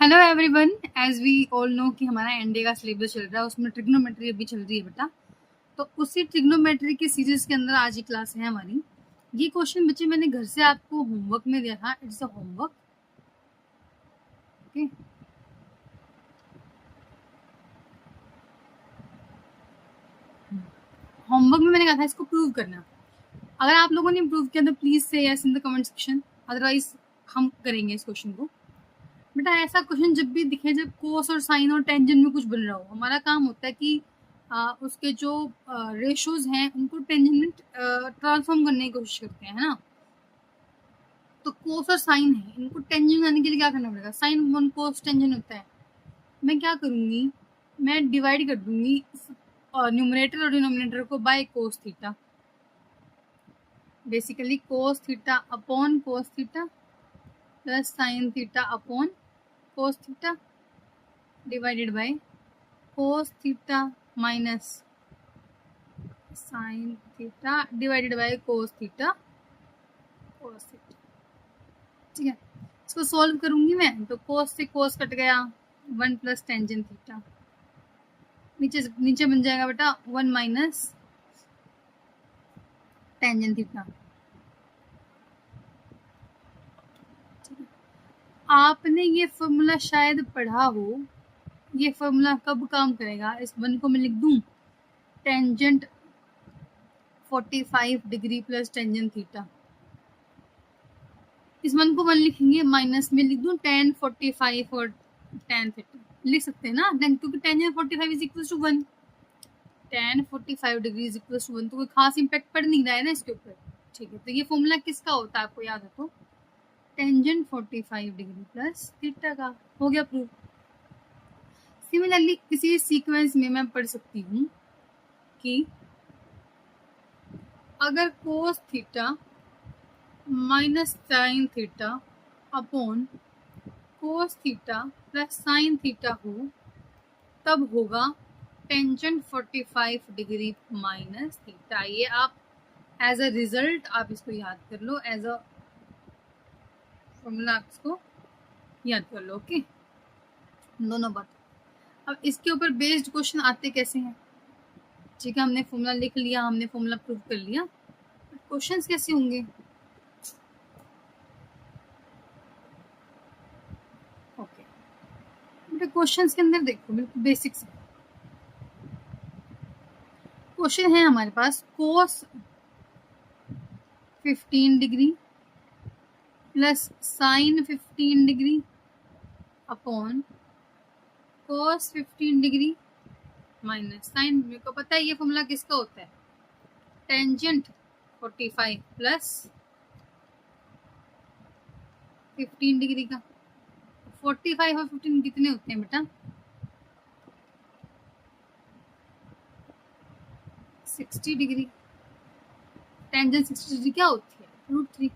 Hello everyone. As we all know कि हमारा NDA का सिलेबस चल रहा है, उसमें ट्रिग्नोमेट्री अभी चल रही है बेटा। तो उसी ट्रिग्नोमेट्री की सीरीज के अंदर आज की क्लास है हमारी। ये क्वेश्चन बच्चे मैंने घर से आपको होमवर्क में दिया था। It's a homework, okay. Homework में मैंने कहा था इसको प्रूव करना। अगर आप लोगों ने प्रूव किया तो प्लीज से yes in the comment section, otherwise हम करेंगे इस क्वेश्चन को। बेटा ऐसा क्वेश्चन जब भी दिखे जब कोस और साइन और टेंजेंट में कुछ बन रहा हो, हमारा काम होता है कि उसके जो रेशोज हैं उनको टेंजेंट में ट्रांसफॉर्म करने की कोशिश करते हैं, है ना। तो कोस और साइन है, इनको टेंजेंट आने के लिए क्या करना पड़ेगा? साइन वन कोस टेंजेंट होता है। मैं क्या करूंगी, मैं डिवाइड कर दूंगी न्यूमरेटर और डिनोमिनेटर को by cos theta. Basically cos theta upon cos theta plus sine theta upon cos theta divided by cos theta minus sine theta divided by cos theta cos theta. ठीक है, इसको solve करूंगी मैं तो कोस से कोस cut गया, 1 plus tangent theta. नीचे नीचे बन जाएगा बेटा 1 माइनस टेंजेंट थीटा। आपने ये फॉर्मूला शायद पढ़ा हो। ये फॉर्मूला कब काम करेगा? इस 1 को मैं लिख दूं tangent 45 degree plus tangent theta. इस 1 को 1 लिखेंगे, माइनस में लिख दूं tan 45 और tan थीटा लिख सकते हैं ना, क्योंकि tangent 45 is equal to 1, tan 45 degree is equal to 1, तो कोई खास इंपैक्ट पड़ नहीं रहा है ना इसके ऊपर। ठीक है, तो ये फॉर्मूला किसका होता है आपको याद है तो टेंजेंट 45 डिग्री प्लस थीटा का। हो गया प्रूफ। सिमिलरली किसी सीक्वेंस में मैं पढ़ सकती हूँ कि अगर cos theta minus sine theta upon cos theta plus sine theta हो, तब होगा टेंजेंट 45 डिग्री माइनस थीटा। ये आप एज अ रिजल्ट आप इसको याद कर लो, एज अ फॉर्मूला आप इसको याद कर लो, ओके। दोनों बात। अब इसके ऊपर बेस्ड क्वेश्चन आते कैसे हैं? ठीक है, हमने फॉर्मूला लिख लिया, हमने फॉर्मूला प्रूव कर लिया, क्वेश्चंस कैसे होंगे? ओके बेटा, क्वेश्चंस के अंदर देखो बिल्कुल बेसिक से क्वेश्चन है हमारे पास। Cos 15 degree plus sine 15 degree upon cos 15 degree minus sine. मेरे को पता है ये फॉर्मूला किसका होता है, टेंजेंट 45 प्लस 15 डिग्री का। 45 और 15 कितने होते हैं बेटा? 60 डिग्री। टेंजेंट 60 डिग्री क्या होती है? √3।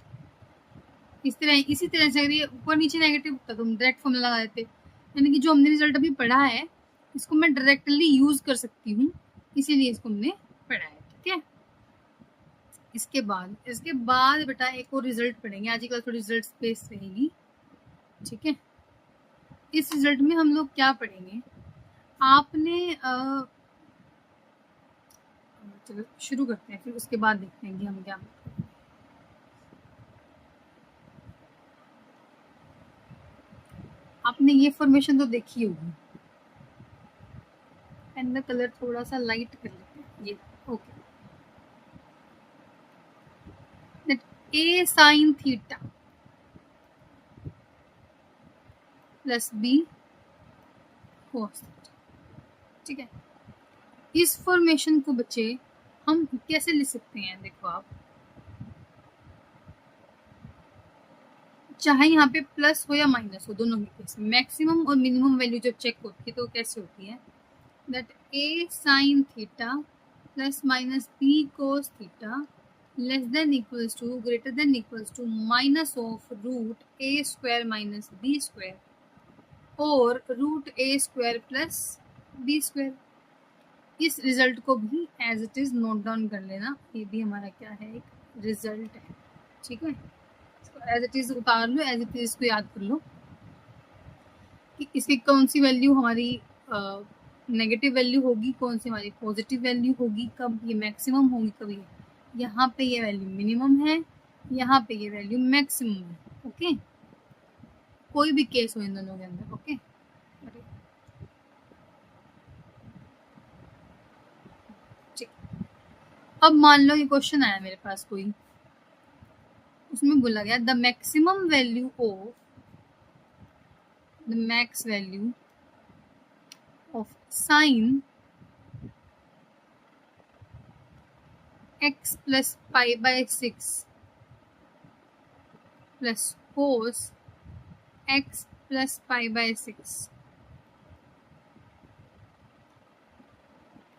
इसी तरह से अगर ये ऊपर नीचे नेगेटिव होता तो हम डायरेक्ट फॉर्मूला लगा देते। यानी कि जो हमने रिजल्ट अभी पढ़ा है इसको मैं डायरेक्टली यूज कर सकती हूँ, इसीलिए इसको हमने पढ़ा है। ठीक है, इसके बाद बेटा एक और रिजल्ट पढ़ेंगे। आज कल थोड़ी रिजल्ट बेस्ड रहेगी। ठीक है, इस रिजल्ट में हम लोग क्या पढ़ेंगे? आपने चलो शुरू करते हैं, फिर उसके बाद देखते हैं कि हम क्या। आपने ये फॉर्मेशन तो देखी होगी। पेन का कलर थोड़ा सा लाइट कर लेते हैं ये, okay. That a sin theta plus b cos theta. ठीक है, इस फॉर्मेशन को बच्चे हम कैसे लिख सकते हैं? देखो आप, चाहे यहाँ पे प्लस हो या माइनस हो, दोनों ही केस में मैक्सिमम और मिनिमम वैल्यू जब चेक होती है तो कैसे होती है? That a sin theta plus minus b cos theta less than equals to greater than equals to minus of root a square minus b square और root a square plus b square. इस result को भी as it is note down कर लेना, ये भी हमारा क्या है, एक रिजल्ट है। ठीक है, एज इट इज उतार लो, एज इट इज इसको याद कर लो। कि इसकी कौन सी वैल्यू हमारी नेगेटिव वैल्यू होगी, कौन सी हमारी पॉजिटिव वैल्यू होगी, कब ये मैक्सिमम होगी, कब ये यहाँ पे ये वैल्यू मिनिमम है, यहाँ पे ये वैल्यू मैक्सिमम है। ओके, कोई भी केस हो इन दोनों के अंदर। ओके, ठीक। अब मान लो ये क्वेश्चन आया मेरे पास कोई, उसमें बोला गया the maximum value of the max value of sine x plus pi by 6 plus cos x plus pi by 6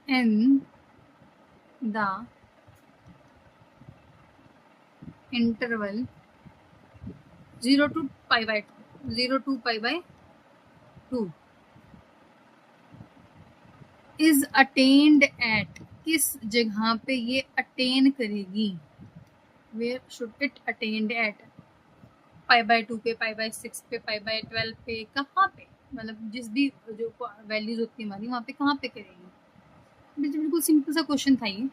in the interval 0 to pi by 2 is attained at, किस जगह पे ये अटेन करेगी, where should it attained at, pi by 2 पे, pi by 6 पे, पाई by 12 पे, कहाँ पे, मतलब जिस भी जो वैल्यूज होती है हमारी वहाँ पे कहाँ पे करेगी। बिल्कुल सिंपल सा क्वेश्चन था ये।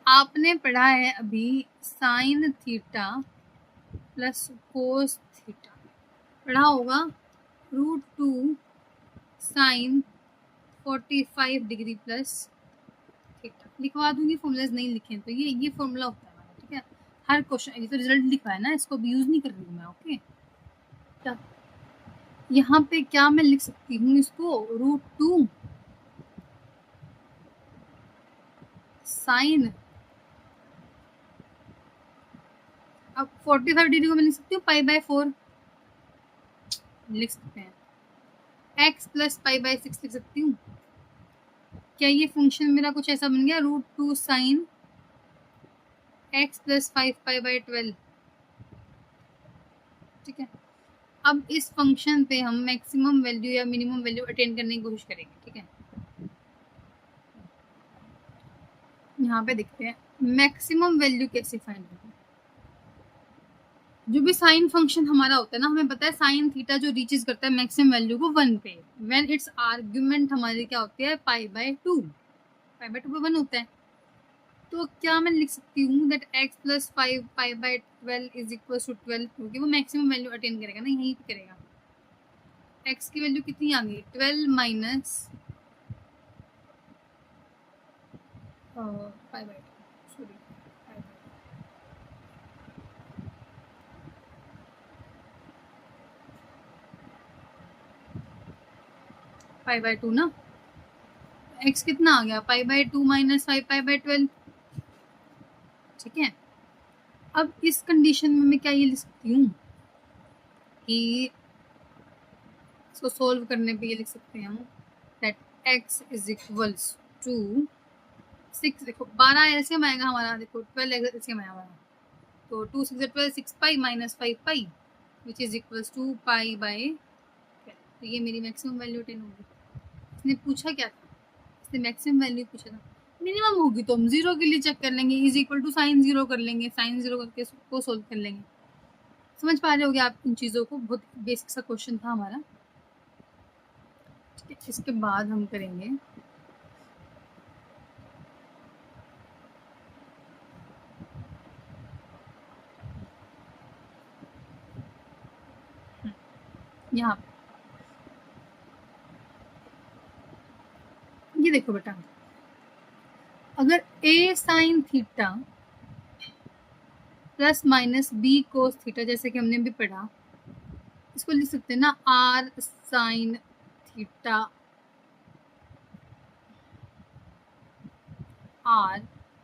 आपने पढ़ा है अभी sign theta plus cos theta, पढ़ा होगा √2 साइन 45 डिग्री प्लस थीटा। लिखवा दूंगी, फॉर्मूलाज नहीं लिखे तो ये फॉर्मूला होता है हमारा, ठीक है। हर क्वेश्चन, ये तो रिजल्ट लिखा है ना, इसको भी यूज नहीं कर रही हूँ मैं। ओके, तो यहाँ पे क्या मैं लिख सकती हूँ इसको, √2 साइन, अब 45 डिग्री को मैं लिख सकती हूँ पाई बाय 4 लिख सकते हैं, x प्लस पाई बाय 6 लिख सकती हूँ। क्या ये फंक्शन मेरा कुछ ऐसा बन गया, √2 sine x plus 5 pi by 12, ठीक है। अब इस फंक्शन पे हम मैक्सिमम वैल्यू या मिनिमम वैल्यू अटेंड करने की कोशिश करेंगे, ठीक है। यहाँ पे देखते हैं मैक्सिमम वैल्यू कैसे फाइंड होगी। जो भी साइन फंक्शन हमारा होता है ना, हमें पता है साइन थीटा जो रीचेज करता है मैक्सिमम वैल्यू को 1 पे, व्हेन इट्स आर्ग्यूमेंट हमारी क्या होती है, पाई बाय 2 पे 1 होता है। तो क्या मैं लिख सकती हूँ that x plus 5 pi by 12 is equal to 12, क्योंकि वो मैक्सिमम वैल्यू अटेंड करेगा ना, यहीं पे करेगा। x की वैल्यू कितनी आ गई, 12 minus pi by 2, sorry pi by 2 ना, x कितना आ गया, pi by 2 minus 5 pi by 12, ठीक है। अब इस कंडीशन में मैं क्या ये लिख सकती हूँ कि इसको सोल्व करने पे ये लिख सकते हैं हम that x is equals to 6, देखो 12 एलसीएम आएगा हमारा, देखो 12 एलसीएम आया हमारा, तो 2 6 12, 6 pi minus 5 pi which is equals to pi by 12। तो ये मेरी मैक्सिमम वैल्यू 10 होगी। इसने पूछा क्या था, इसने मैक्सिमम वैल्यू पूछा था, मिनिमम होगी तो हम 0 के लिए चेक कर लेंगे, इज इक्वल टू साइन 0 कर लेंगे, साइन 0 करके उसको सोल्व कर लेंगे। समझ पा रहे होगे आप इन चीज़ों को, बहुत बेसिक सा क्वेश्चन था हमारा, ठीक है। इसके बाद हम करेंगे यहाँ पे, ये देखो बेटा, अगर a sign theta plus minus b cos theta, जैसे कि हमने भी पढ़ा, इसको लिख सकते हैं ना r sine theta, r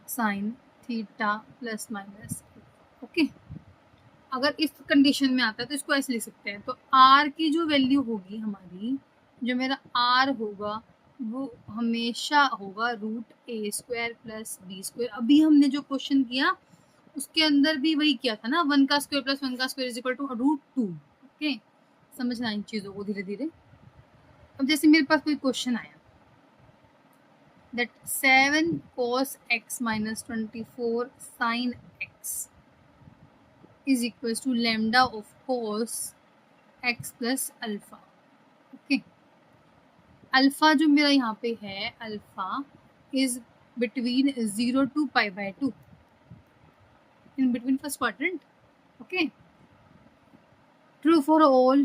sign theta plus minus, okay. अगर इस कंडीशन में आता है तो इसको ऐसे लिख सकते हैं। तो r की जो वैल्यू होगी हमारी, जो मेरा r होगा वो हमेशा होगा √a² प्लस b²। अभी हमने जो क्वेश्चन किया उसके अंदर भी वही किया था ना, 1 का स्क्वायर प्लस 1 का square is equal to √2। Okay, समझना इन चीज़ों को धीरे धीरे। अब जैसे मेरे पास कोई क्वेश्चन आया that 7 cos x minus 24 sin x is equals to lambda of cos x plus alpha. Okay, alpha जो मेरा यहाँ पे है, alpha is between 0 to π/2 in between first quadrant. Okay, true for all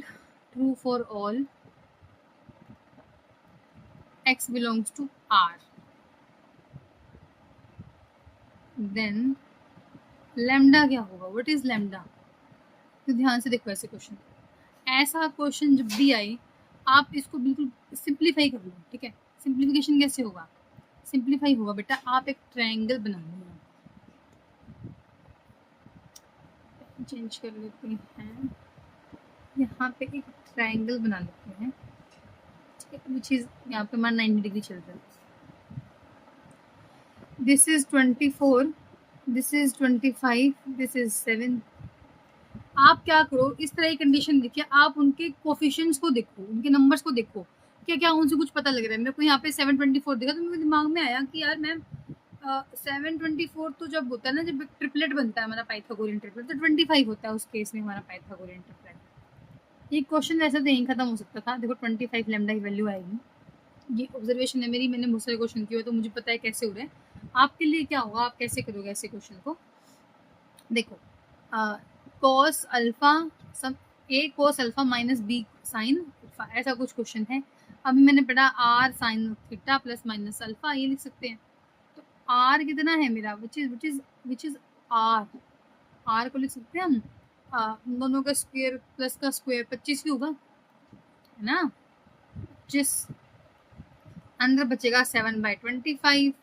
x belongs to R. Then lambda क्या होगा, what is lambda? तो ध्यान से देखो ऐसे क्वेश्चन, ऐसा क्वेश्चन जब भी आए आप इसको बिल्कुल सिंप्लीफाई कर लो। ठीक है, सिंप्लीफिकेशन कैसे होगा, सिंप्लीफाई होगा बेटा, आप एक ट्रायंगल बना लो, चेंज कर लेते हैं, यहाँ पे एक ट्रायंगल बना लेते हैं, विच इज यहाँ पे हमारा 90 डिग्री चल रहा है। This is 24, this is 25, this is 7। आप क्या करो, इस तरह की कंडीशन देखिए, आप उनके कोफिशिएंट्स को देखो, उनके नंबर्स को देखो, क्या क्या उनसे कुछ पता लग रहा है। मेरे को यहाँ पे 724 देखा तो मेरे दिमाग में आया कि यार मैम 724 तो जब होता है ना, जब ट्रिपलेट बनता है हमारा पाइथागोरियन ट्रिपलेट, तो 25 होता है उस केस में हमारा पाइथागोरियन ट्रिपलेट। ये क्वेश्चन ऐसा तो यहीं खत्म हो सकता था। देखो 25 लैम्डा की वैल्यू आएगी, ये ऑब्जर्वेशन है मेरी, मैंने बहुत सारे क्वेश्चन किए तो मुझे पता है कैसे हो रहे हैं। आपके लिए क्या होगा, आप कैसे करोगे ऐसे क्वेश्चन को। देखो cos अल्फा सब a cos alpha minus b sine alpha, ऐसा कुछ क्वेश्चन है। अभी मैंने पढ़ा r sign theta plus minus alpha, ये लिख सकते हैं। तो r कितना है मेरा, विच इज r को लिख सकते हैं हम, दोनों का स्क्वायर प्लस का स्क्वायर 25 ही होगा, है ना। जिस अंदर बचेगा 7/25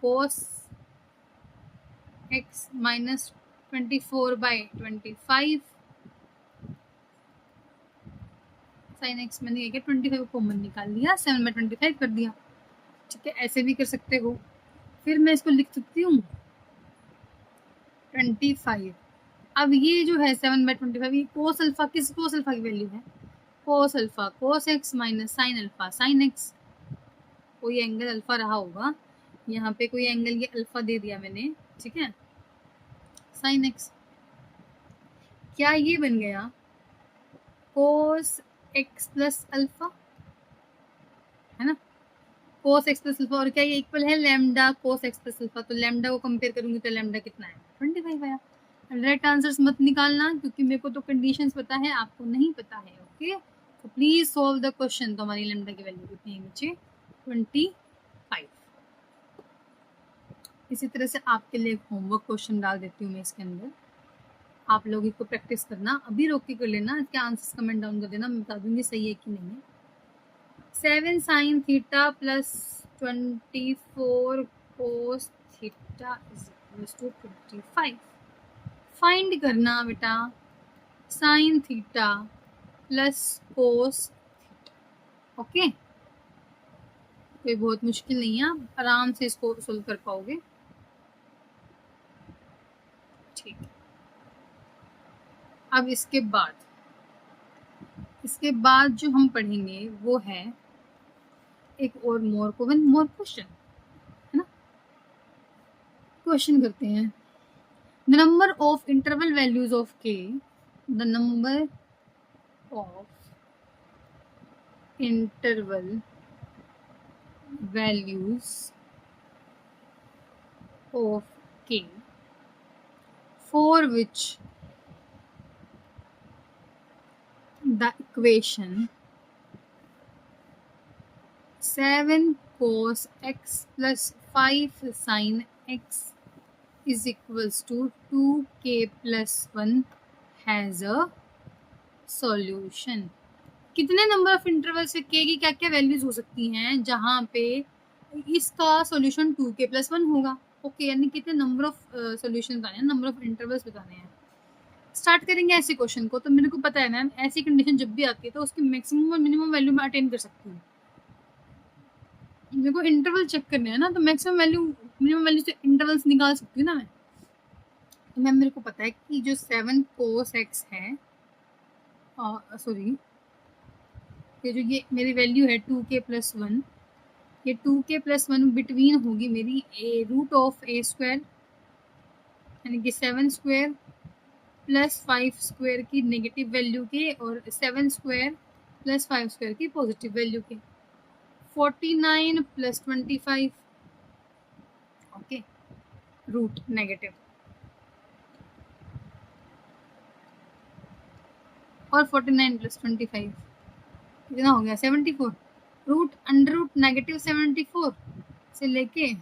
cos x minus 24/25 sine x, मैंने ये 25 कॉमन निकाल लिया, 7/25 कर दिया। ठीक है, ऐसे भी कर सकते हो। फिर मैं इसको लिख सकती हूँ 25। अब ये जो है 7/25, ये कोस अल्फा, किस कोस अल्फा की वैल्यू है, cos alpha cos x minus sine alpha sign x। कोई एंगल अल्फा रहा होगा, यहाँ पे कोई एंगल ये अल्फा दे दिया मैंने, ठीक है, साइन x। क्या ये बन गया कोस x प्लस अल्फा, है ना, कोस x प्लस अल्फा। और क्या ये इक्वल है लैम्डा कोस x प्लस अल्फा, तो लैम्डा को कंपेयर करूंगी तो लैम्डा कितना है, 25 आया। डायरेक्ट आंसर्स मत निकालना, क्योंकि मेरे को तो कंडीशंस पता है, आपको नहीं पता है। ओके, तो प्लीज सॉल्व द क्वेश्चन। तो हमारी लैम्डा की वैल्यू कितनी है नीचे, 25। इसी तरह से आपके लिए एक होमवर्क क्वेश्चन डाल देती हूँ मैं इसके अंदर, आप लोग इसको प्रैक्टिस करना, अभी रोक के कर लेना, इसके आंसर्स कमेंट डाउन कर देना, मैं बता दूंगी सही है कि नहीं है। 7 sine theta plus 24 cos theta is equals to 25। Find करना बेटा sine theta plus cos theta. Okay, कोई बहुत मुश्किल नहीं है, आप आराम से इसको सोल्व कर पाओगे। ठीक है, अब इसके बाद जो हम पढ़ेंगे वो है एक और मोर क्वेश्चन, है ना। क्वेश्चन करते हैं, the number of interval values of k, the number of interval values of k for which the equation 7 cos x plus 5 sin x is equals to 2k plus 1 has a solution। कितने number of interval से k की क्या क्या values हो सकती हैं जहां पे इसका सॉल्यूशन 2k plus 1 होगा। ओके, यानी कितने नंबर ऑफ सॉल्यूशन बताने हैं, नंबर ऑफ इंटरवल्स बताने हैं। स्टार्ट करेंगे ऐसे क्वेश्चन को, तो मेरे को पता है मैम ऐसी कंडीशन जब भी आती है तो उसकी मैक्सिमम और मिनिमम वैल्यू मैं अटेन कर सकती हूँ। मेरे को इंटरवल चेक करने हैं ना, तो मैक्सिमम वैल्यू मिनिमम वैल्यू से इंटरवल्स निकाल सकती हूँ ना मैं। तो मैम मेरे को पता है कि जो 7 cos x है, सॉरी, ये मेरी वैल्यू है 2k plus 1, ये 2k plus 1 बिटवीन होगी मेरी रूट ऑफ a स्क्वायर, यानी कि 7 स्क्वायर +5 स्क्वायर की नेगेटिव वैल्यू के और 7 स्क्वायर +5 स्क्वायर की पॉजिटिव वैल्यू के। 49 + 25 ओके रूट नेगेटिव और 49 + 25 कितना हो गया 74 रूट अंडर रूट नेगेटिव 74 से लेके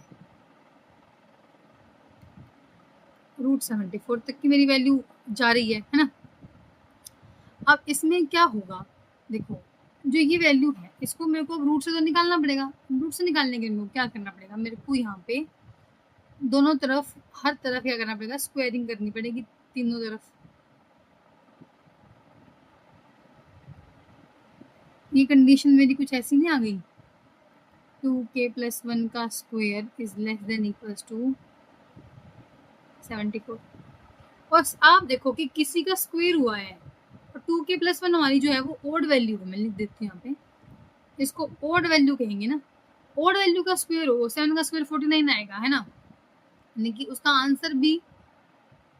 रूट 74 तक की मेरी वैल्यू जा रही है ना। अब इसमें क्या होगा, देखो जो ये वैल्यू है इसको मेरे को रूट से तो निकालना पड़ेगा। रूट से निकालने के लिए मेरे को क्या करना पड़ेगा, मेरे को यहाँ पे दोनों तरफ हर तरफ क्या करना पड़ेगा, स्क्वायरिंग करनी पड़ेगी तीनों तरफ। ये कंडीशन मेरी कुछ ऐसी नहीं आ गई 2k + 1 का square is less than equals to 74। और आप देखो कि किसी का स्क्वायर हुआ है और 2k + 1 हमारी जो है वो ओड वैल्यू है। मैं लिख देती हूँ यहाँ पे, इसको ओड वैल्यू कहेंगे ना। ओड वैल्यू का स्क्वायर हो 7 का स्क्वायर 49 आएगा है ना, यानी कि उसका आंसर भी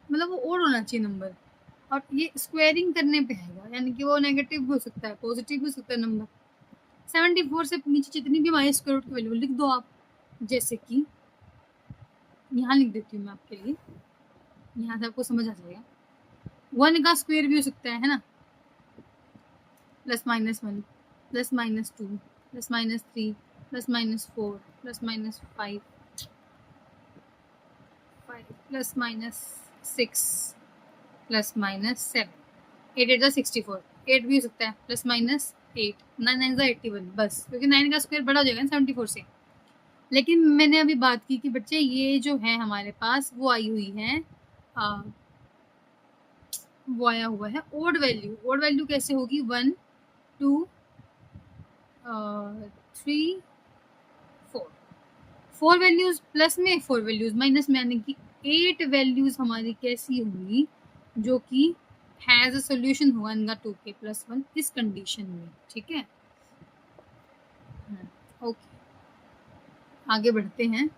मतलब वो ओड होना चाहिए नंबर। और ये स्क्वायरिंग करने पे आएगा, यानी कि वो नेगेटिव भी हो सकता है पॉजिटिव भी हो सकता है नंबर। 74 से नीचे जितनी भी हमारे स्क्वायर रूट की वैल्यू लिख दो आप, जैसे कि यहाँ लिख देती हूँ मैं आपके लिए, यहाँ से आपको समझ आ जाएगा। 1 का स्क्वायर भी हो सकता है ना, +-1 +-2 +-3 +-4 +-5 +-6 +-7 8 8 64 8 भी हो सकता है +-8 9 9 81 बस, क्योंकि 9 का स्क्वायर बड़ा हो जाएगा 74 से। लेकिन मैंने अभी बात की कि बच्चे ये जो है हमारे पास वो आई हुई है वो आया हुआ है ओड वैल्यू। ओड वैल्यू कैसे होगी 1 2 3 4 4 वैल्यूज प्लस में 4 वैल्यूज माइनस में, यानी कि 8 वैल्यूज हमारी कैसी होंगी जो कि हैज अ सॉल्यूशन होगा इनका 2k + 1 इस कंडीशन में। ठीक है ओके आगे बढ़ते हैं।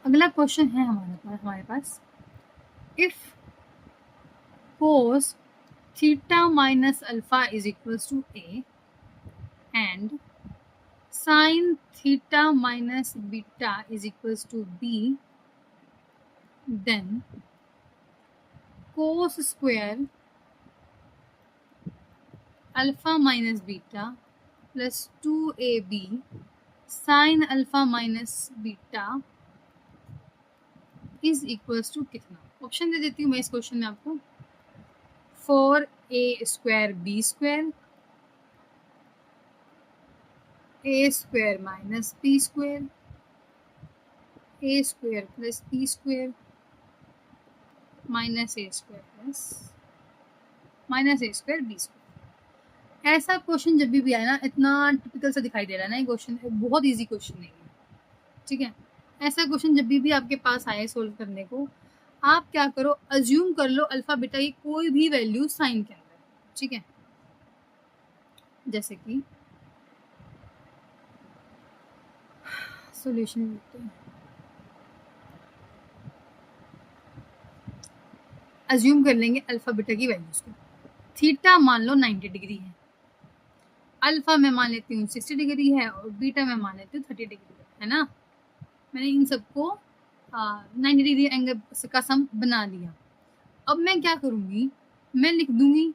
अगला क्वेश्चन है हमारे पास if cos theta minus alpha is equals to a and sin theta minus beta is equals to b, then cos square alpha minus beta plus 2ab sin alpha minus beta is equals to कितना। Option दे देती हूँ मैं इस question में आपको 4a² b² a² minus b² a² plus b² minus a² plus minus a² b²। ऐसा question जब भी आए ना, इतना टिपिकल सा दिखाई दे रहा है ना ये क्वेश्चन, बहुत इजी क्वेश्चन नहीं है। ठीक है, ऐसा क्वेश्चन जब भी आपके पास आए सोल्व करने को, आप क्या करो, अज्यूम कर लो अल्फा बीटा की कोई भी वैल्यू साइन के अंदर। ठीक है, जैसे कि सॉल्यूशन लिखते हैं, अज्यूम कर लेंगे अल्फा बीटा की वैल्यूज को। थीटा मान लो 90 डिग्री है, अल्फा में मान लेती हूँ 60 डिग्री है और बीटा में मान लेती हूँ 30 डिग्री है ना। मैंने इन सबको 90 डिग्री एंगल का सम बना दिया। अब मैं क्या करूँगी, मैं लिख दूंगी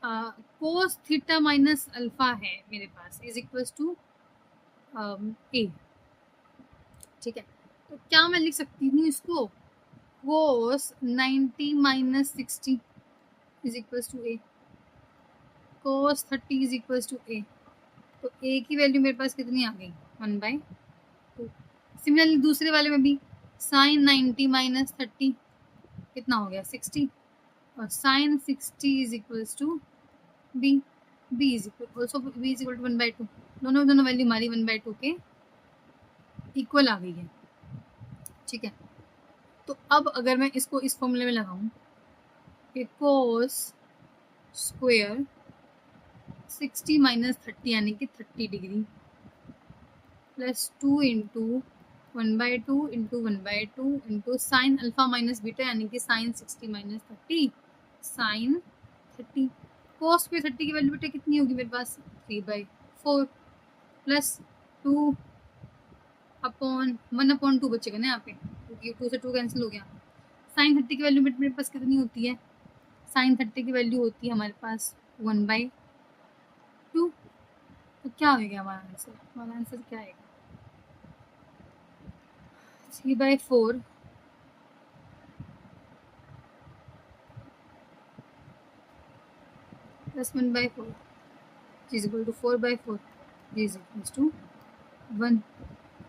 कोस थीटा माइनस अल्फा है मेरे पास इज इक्वल्स टू ए। ठीक है, तो क्या मैं लिख सकती हूँ इसको, cos 90 minus 60 is equals to A, cos 30 is equals to A. तो ए की वैल्यू मेरे पास कितनी आ गई 1/2। सिमिलरली दूसरे वाले में भी साइन 90 माइनस 30 कितना हो गया 60 और sine 60 is equals to B, B is equal also B is equal to 1/2। दोनों वैल्यू हमारी 1/2 के इक्वल आ गई है। ठीक है, तो अब अगर मैं इसको इस फॉर्मूले में लगाऊं कि कोस स्क्वायर 60 माइनस 30 यानी कि 30 degree plus 2 into 1/2 into 1/2 into sine alpha minus beta यानी कि साइन 60 माइनस 30 साइन 30 कोस पे 30 की वैल्यू बेटा कितनी होगी मेरे पास 3/4 प्लस 2 अपॉन 1/2 बचेगा ना यहाँ पे क्योंकि 2 से 2 कैंसिल हो गया। साइन 30 की वैल्यू मेरे पास कितनी होती है साइन 30 की वैल्यू होती है हमारे पास 1/2 तो क्या होगा हमारा आंसर क्या आएगा 3/4 plus 1/4 is equal to 4/4 is equal to 1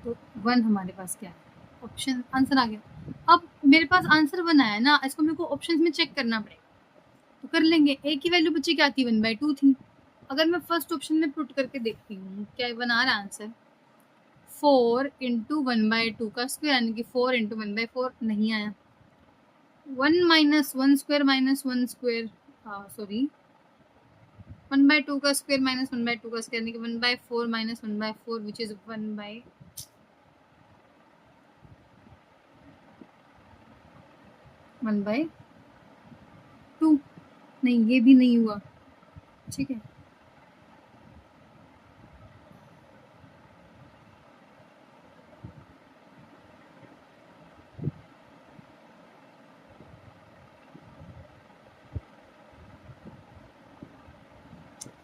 तो 1 हमारे पास क्या है ऑप्शन आंसर आ गया। अब मेरे पास आंसर 1 आया ना इसको मेरे को ऑप्शंस में चेक करना पड़ेगा तो कर लेंगे। ए की वैल्यू बची क्या थी 1/2 थी। अगर मैं फर्स्ट ऑप्शन में पुट करके देखती हूँ क्या 1 आ रहा है आंसर 4 इंटू 1/2 का स्क्वायर यानी कि 4 इंटू 1/4 नहीं आया 1 minus 1 square minus 1 square sorry 1/2 का स्क्वायर माइनस 1/2 का स्क्वायर यानी कि 1/4 माइनस 1/4 विच इज 1/2 नहीं ये भी नहीं हुआ ठीक है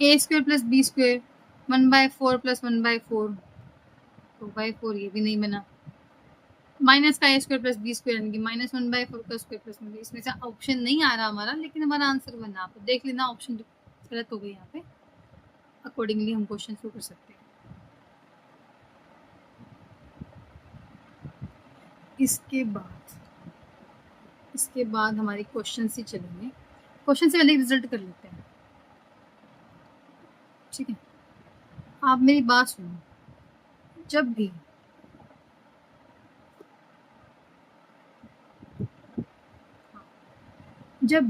A square plus B square 1/4 plus 1/4 2/4 ये भी नहीं बना माइनस का A square plus B square यानी कि माइनस 1/4 का स्क्वायर प्लस 1 इसमें से ऑप्शन नहीं आ रहा हमारा लेकिन हमारा आंसर बना आप देख लेना ऑप्शन गलत हो गई यहाँ पे अकॉर्डिंगली हम क्वेश्चन शुरू कर सकते हैं। इसके बाद हमारे क्वेश्चन ही चलेंगे क्वेश्चन से पहले रिजल्ट कर लेते हैं ठीक है। आप मेरी बात सुनो जब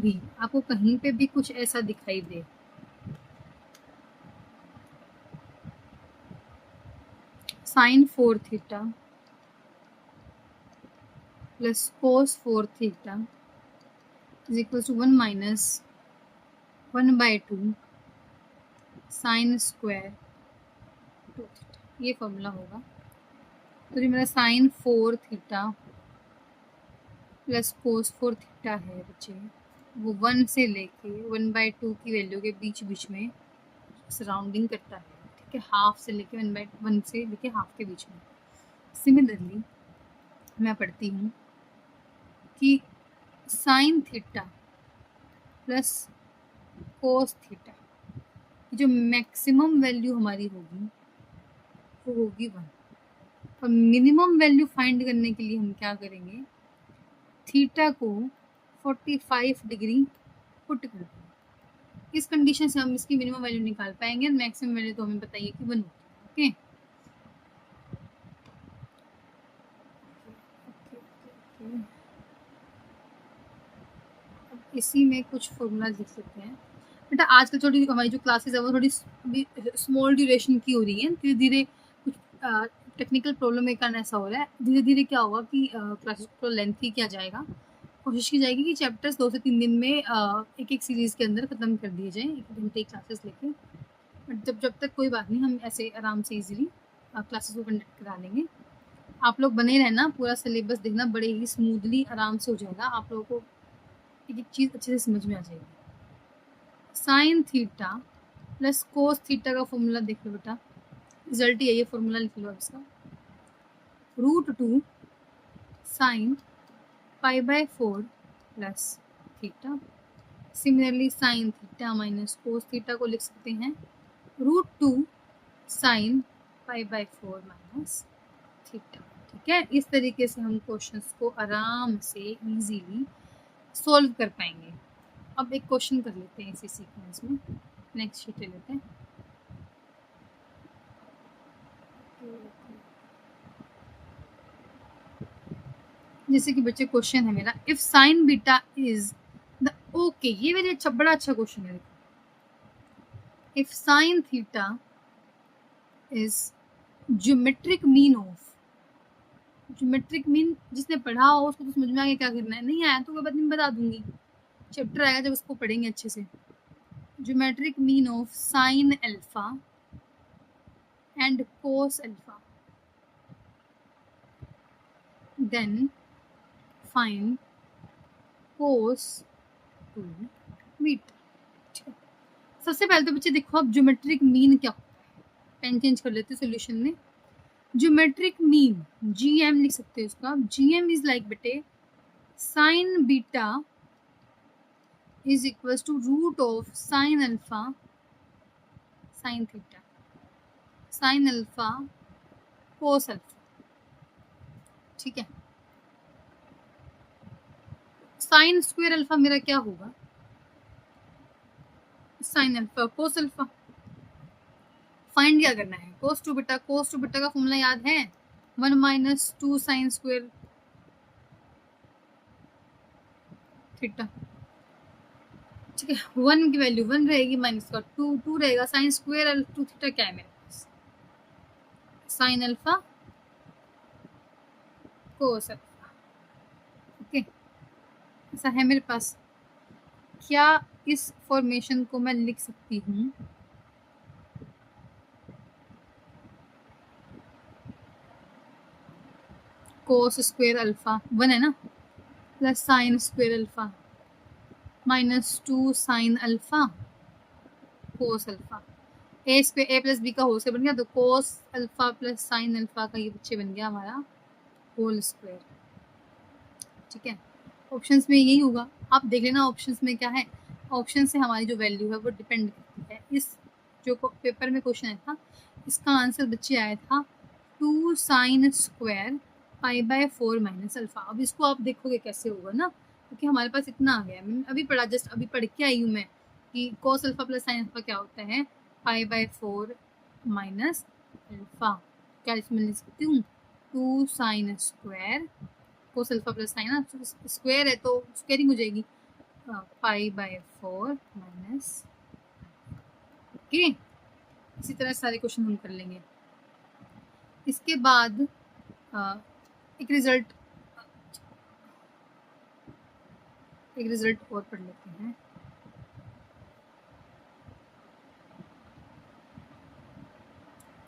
भी आपको कहीं पे भी कुछ ऐसा दिखाई दे sine 4 theta plus cos 4 theta is equal to 1 minus 1/2 sine square 2 theta ये फॉर्मूला होगा। तो जो मेरा sine 4 theta plus cos 4 theta है बच्चे वो 1 से लेके 1/2 की वैल्यू के बीच में सराउंडिंग करता है ठीक है हाफ से लेके 1/1 से लेके हाफ के बीच में। सिमिलरली मैं पढ़ती हूँ कि sign theta plus cos theta जो मैक्सिमम वैल्यू हमारी होगी वो होगी 1 और मिनिमम वैल्यू फाइंड करने के लिए हम क्या करेंगे थीटा को 45 डिग्री पुट कर देंगे। इस कंडीशन से हम इसकी मिनिमम वैल्यू निकाल पाएंगे और मैक्सिमम वैल्यू तो हमें बताइए कि 1 होती है। ओके अब इसी में कुछ फॉर्मूला लिख सकते हैं बेटा। आजकल थोड़ी हमारी जो क्लासेस है वो थोड़ी स्मॉल ड्यूरेशन की हो रही है धीरे धीरे कुछ टेक्निकल प्रॉब्लम के कारण ऐसा हो रहा है। धीरे धीरे क्या होगा कि क्लासेस को लेंथी किया जाएगा कोशिश की जाएगी कि चैप्टर्स 2 से 3 दिन में एक एक सीरीज़ के अंदर ख़त्म कर दिए जाएँ 1 घंटे की क्लासेस लेके। बट जब तक कोई बात नहीं हम ऐसे आराम से इजीली क्लासेस को कंडक्ट करा लेंगे। आप लोग बने रहना पूरा सिलेबस देखना बड़े ही स्मूथली आराम से हो जाएगा आप लोगों को एक एक चीज़ अच्छे से समझ में आ जाएगी। Sign theta plus cos theta का फॉर्मूला देख लो बेटा रिजल्ट ही है ये फॉर्मूला लिख लो इसका √2 sine π/4 plus theta. Similarly sine theta minus cos theta को लिख सकते हैं √2 साइन π/4 माइनस थीटा। ठीक है इस तरीके से हम क्वेश्चंस को आराम से इजीली सॉल्व कर पाएंगे। अब एक क्वेश्चन कर लेते हैं इसी सीक्वेंस में नेक्स्ट शीट ले लेते हैं। जैसे कि बच्चे क्वेश्चन है मेरा if sign beta is the okay ये मेरे अच्छा बड़ा अच्छा क्वेश्चन है। If sine theta is geometric mean of, geometric mean जिसने पढ़ा हो उसको तो समझ में आ गया क्या करना है, नहीं आया तो कोई बात नहीं, बता दूंगी, चैप्टर आएगा जब उसको पढ़ेंगे अच्छे से। Geometric mean of sine alpha and cos alpha, then find cos two beta. सबसे पहले तो बच्चे देखो अब ज्योमेट्रिक मीन क्या होता है, पेन चेंज कर लेते हैं सॉल्यूशन में। ज्योमेट्रिक मीन जीएम लिख सकते हैं उसका, जीएम इज लाइक बेटे sign beta is equals to root of sin alpha sin theta sin alpha cos alpha, ठीक है। साइन स्क्वायर अल्फा मेरा क्या होगा, sine alpha cos alpha. Find क्या करना है, cos two beta, cos two beta का फॉर्मूला याद है 1 माइनस 2 साइन स्क्वायर थीटा, ठीक है। 1 की वैल्यू 1 रहेगी, माइनस का 2 रहेगा, साइन स्क्वायर 2 थीटा क्या है मेरे पास, sine alpha cos alpha, okay ऐसा है मेरे पास। क्या इस फॉर्मेशन को मैं लिख सकती हूँ कोस स्क्वायर अल्फा 1 है ना, plus sine square alpha minus 2 sine alpha cos alpha, A square A plus B का होल स्क्वायर बन गया, तो cos alpha plus sine alpha का ये बच्चे बन गया हमारा होल स्क्वायर, ठीक है। ऑप्शंस में यही होगा, आप देख लेना ऑप्शंस में क्या है, ऑप्शन से हमारी जो वैल्यू है वो डिपेंड करती है। इस जो पेपर में क्वेश्चन आया था इसका आंसर बच्चे आया था 2 sine square pi by 4 minus alpha. अब इसको आप देखोगे कैसे होगा ना, क्योंकि हमारे पास इतना आ गया, मैंने अभी पढ़ा, जस्ट अभी पढ़ के आई हूँ मैं कि कोस अल्फा प्लस साइन अल्फा क्या होता है, पाई बाय 4 माइनस अल्फा। क्या इसमें लिख सकती हूँ 2 साइन स्क्वायर कोस अल्फा प्लस साइन ना, स्क्वायर है तो स्क्वायरिंग हो जाएगी, पाई बाय 4 माइनस, ओके। इसी तरह सारे क्वेश्चन हम कर लेंगे। इसके बाद एक रिजल्ट और पढ़ लेते हैं।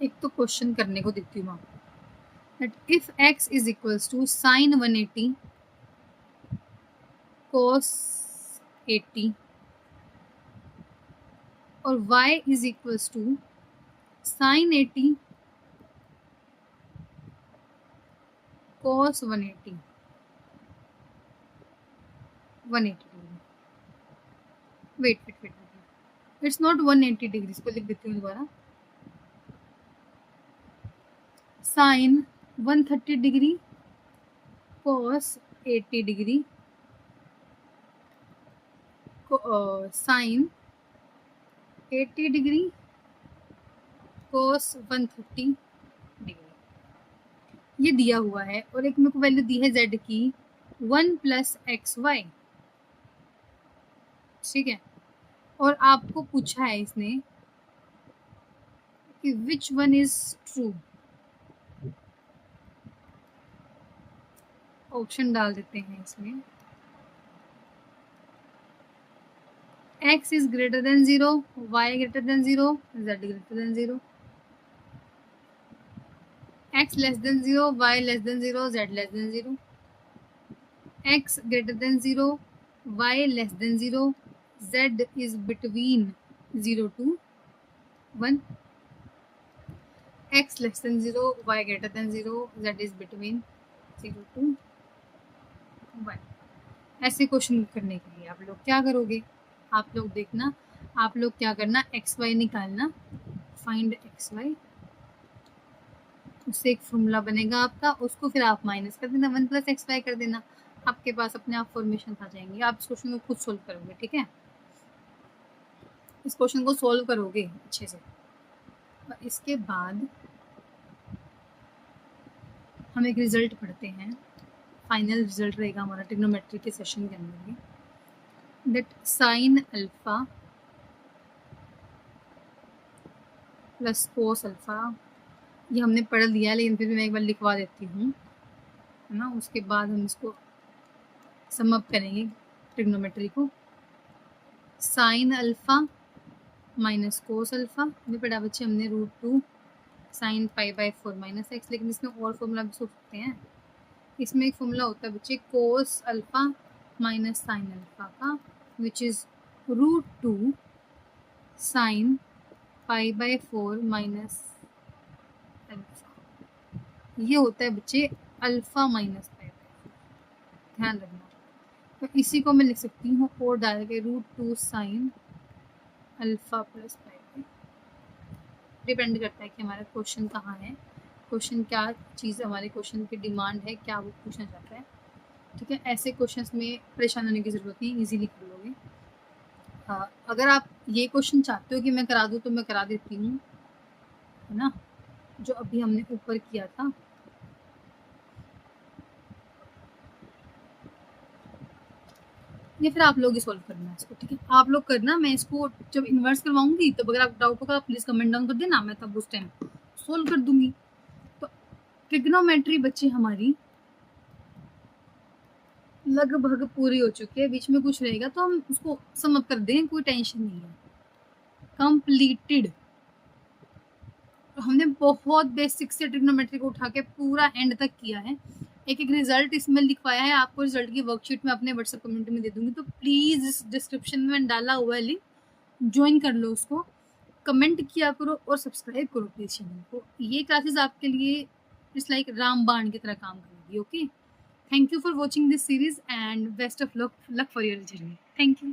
एक तो क्वेश्चन करने को देती हूँ आपको, that if x is equals to sin 180 cos 80 और y is equals to sin 80 cos 180 degree, wait it's not 180 degree, इसको लिख देती हूँ दोबारा, sine 130 degree cos 80 degree sine 80 degree cos 130 degree, ये दिया हुआ है। और एक मेरे को वैल्यू दी है z की 1 प्लस एक्स वाई, ठीक है। और आपको पूछा है इसने कि which one is true, option डाल देते हैं इसमें, x is greater than 0, y greater than 0, z greater than 0, x less than 0, y less than 0, z less than 0, x greater than 0, y less than 0, z is between 0 to 1, x less than 0, y greater than 0, z is between 0 to 1। ऐसे question करने के लिए आप लोग क्या करोगे, आप लोग देखना, आप लोग क्या करना, एक्स वाई निकालना, फाइंड एक्स वाई, उससे एक फॉर्मूला बनेगा आपका, उसको फिर आप माइनस कर देना, 1 प्लस एक्स वाई कर देना, आपके पास अपने आप फॉर्मेशन आ जाएंगे। आप इस क्वेश्चन को खुद सोल्व करोगे, ठीक है, इस क्वेश्चन को सोल्व करोगे अच्छे से। और इसके बाद हम एक रिजल्ट पढ़ते हैं, फाइनल रिजल्ट रहेगा हमारा ट्रिग्नोमेट्री के सेशन के अंदर में, that sin alpha plus cos alpha ये हमने पढ़ लिया है, लेकिन फिर भी मैं एक बार लिखवा देती हूँ, है ना। उसके बाद हम इसको सम अप करेंगे ट्रिग्नोमेट्री को। Sine alpha minus cos alpha, ये पढ़ा बच्चे हमने √2 sine pi by 4 minus x. लेकिन इसमें और फॉर्मूला भी सोच सकते हैं। इसमें एक फॉर्मूला होता है बच्चे cos alpha minus sine alpha का, which is √2 sine pi by 4 minus alpha. ये होता है बच्चे अल्फा माइनस पाई बाई 4, ध्यान रखना। तो इसी को मैं लिख सकती हूँ और डाल के √2 sine alpha plus pi by. Depend करता है कि हमारा क्वेश्चन कहाँ है, क्वेश्चन क्या चीज़ हमारे क्वेश्चन की डिमांड है, क्या वो पूछना चाहता है। ठीक है, ऐसे क्वेश्चंस में परेशान होने की ज़रूरत नहीं, इजीली कर लोगे। हाँ, अगर आप ये क्वेश्चन चाहते हो कि मैं करा दूँ तो मैं करा देती हूँ, है ना, जो अभी हमने ऊपर किया था। या फिर आप लोग ही सॉल्व करना है इसको, ठीक है, आप लोग करना। मैं इसको जब इन्वर्स करवाऊंगी तो अगर आपको डाउट होगा प्लीज़ कमेंट डाउन कर देना, मैं तब उस टाइम सॉल्व कर दूंगी। तो ट्रिग्नोमेट्री बच्चे हमारी लगभग पूरी हो चुकी है, बीच में कुछ रहेगा तो हम उसको सम अप कर दें, कोई टेंशन नहीं है। कंप्लीटेड। हमने बहुत बेसिक से ट्रिग्नोमेट्री को उठा के पूरा एंड तक किया है। एक एक रिजल्ट इसमें लिखवाया है, आपको रिजल्ट की वर्कशीट में अपने व्हाट्सएप कम्युनिटी में दे दूंगी, तो प्लीज़ इस डिस्क्रिप्शन में डाला हुआ है लिंक, ज्वाइन कर लो उसको, कमेंट किया करो और सब्सक्राइब करो प्लीज़ चैनल को। ये क्लासेस आपके लिए इट्स लाइक रामबाण की तरह काम करेगी। Okay, thank you for watching this series and best of luck for your journey. Thank you.